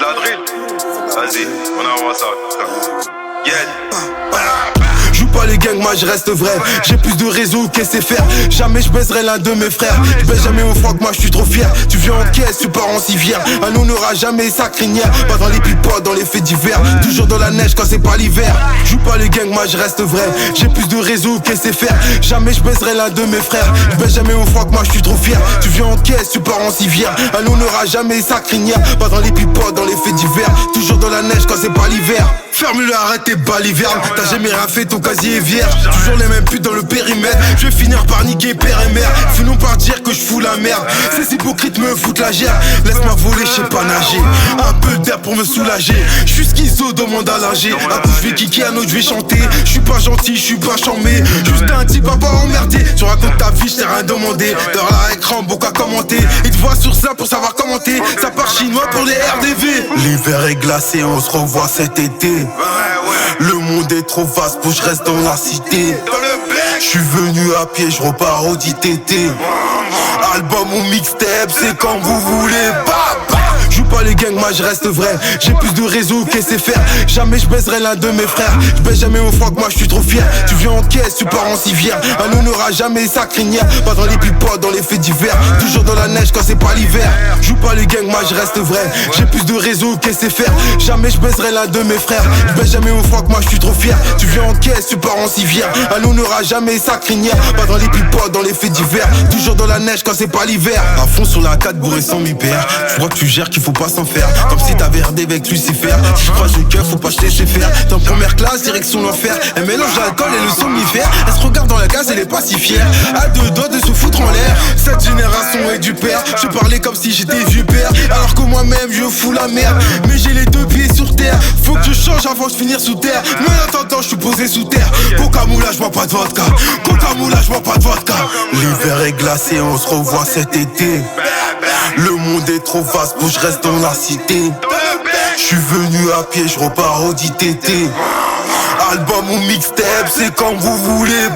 la drill. Vas-y, on envoie ça. Yeah. Joue pas les gangs, moi je reste vrai. J'ai plus de réseau que c'est faire. Jamais je baiserai l'un de mes frères. Je baise jamais au froc, moi je suis trop fier. Tu viens en caisse, tu pars en civière. Un on n'aura jamais sa crinière. Pas dans les pipotes, dans les faits divers. Toujours dans la neige quand c'est pas l'hiver. Joue pas les gangs, moi je reste vrai. J'ai plus de réseau que c'est faire. Jamais je baiserai l'un de mes frères. Je baise jamais au froc, moi je suis trop fier. Tu viens en caisse, tu pars en civière. Un on n'aura jamais sa crinière. Pas dans les pipotes, dans les faits divers. Toujours dans la neige quand c'est pas l'hiver. Ferme-le, arrête tes balivernes. T'as jamais rien fait, ton casier est vierge. Toujours les mêmes putes dans le périmètre. Je vais finir par niquer père et mère. Finons par dire que je fous la merde. Ces hypocrites me foutent la gère. Laisse-moi voler, je sais pas nager. Un peu d'air pour me soulager. Je suis schizo, demande à l'ingé. Un coup je vais kicker, un autre je vais chanter. Je suis pas gentil, je suis pas charmé. Juste un type à pas emmerder. Tu racontes ta vie, je t'ai rien demandé. Dans la écran, beaucoup à commenter. Ils te voient sur ça pour savoir commenter. Ça part chinois pour les RDV. L'hiver est glacé, on se revoit cet été. Le monde est trop vaste pour que je reste dans la cité. Je suis venu à pied, je repars au DTT. Album ou mixtape, c'est quand vous voulez. Joue pas les gangs, moi je reste vrai. J'ai plus de réseau que c'est faire. Jamais je baiserai l'un de mes frères. Je baise jamais au froc, moi je suis trop fier. Tu viens en caisse, tu pars en civière. Un on n'aura jamais sa crinière. Pas dans les pipotes, dans les faits divers. Toujours dans la neige quand c'est pas l'hiver. Joue pas les gangs, moi je reste vrai. J'ai plus de réseau que c'est faire. Jamais je baiserai l'un de mes frères. Je baise jamais au froc, moi je suis trop fier. Tu viens en caisse, tu pars en civière. Un on n'aura jamais sa crinière. Pas dans les pipotes, dans les faits divers. Toujours dans la neige quand c'est pas l'hiver. À fond sur la 4 bourré sans mi-père. Je crois que tu gères qu'il faut pas s'en faire. Comme si t'avais RD avec Lucifer. Si je croise le cœur, faut pas se laisser faire. T'es en première classe, direction l'enfer. Elle mélange l'alcool et le somnifère. Elle se regarde dans la case, elle est pas si fière. À deux doigts de se foutre en l'air. Cette génération est du père. Je parlais comme si j'étais vieux père. Alors que moi-même je fous la merde. Mais j'ai les deux pieds sur terre. Faut que je change avant de finir sous terre. Mais en attendant, je suis posé sous terre. Coca moula, je bois pas de vodka. Coca moula, je bois pas de vodka. L'hiver est glacé, on se revoit cet été. Le monde est trop vaste pour que je reste dans la cité. Je suis venu à pied, je repars au DTT. Album ou mixtape, c'est quand vous voulez.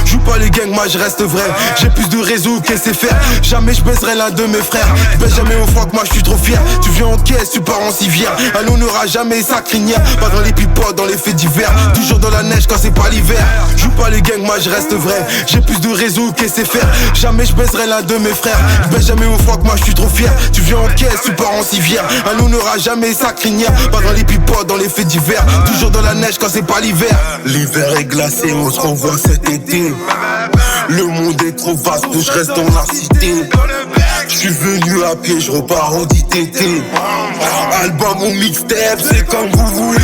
Joue pas les gangs, moi je reste vrai. J'ai plus de réseau que c'est faire. Jamais je baiserai l'un de mes frères. Je baise jamais au froc, moi je suis trop fier. Tu viens en caisse, tu pars en civière. Un on n'aura jamais sa crinière. Pas dans les pipotes, dans les faits divers. Toujours dans la neige quand c'est pas l'hiver. Joue pas les gangs, moi je reste vrai. J'ai plus de réseau que c'est faire. Jamais je baiserai l'un de mes frères. Je baise jamais au froc, moi je suis trop fier. Tu viens en caisse, tu pars en civière. Un on n'aura jamais sa crinière. Pas dans les pipotes, dans les faits divers. Toujours dans la neige quand c'est pas l'hiver. L'hiver est glacé, on se revoit cet été. Le monde est trop vaste pour que je reste dans la cité. Je suis venu à pied, je repars au DTT. Album ou mixtape, c'est quand vous voulez.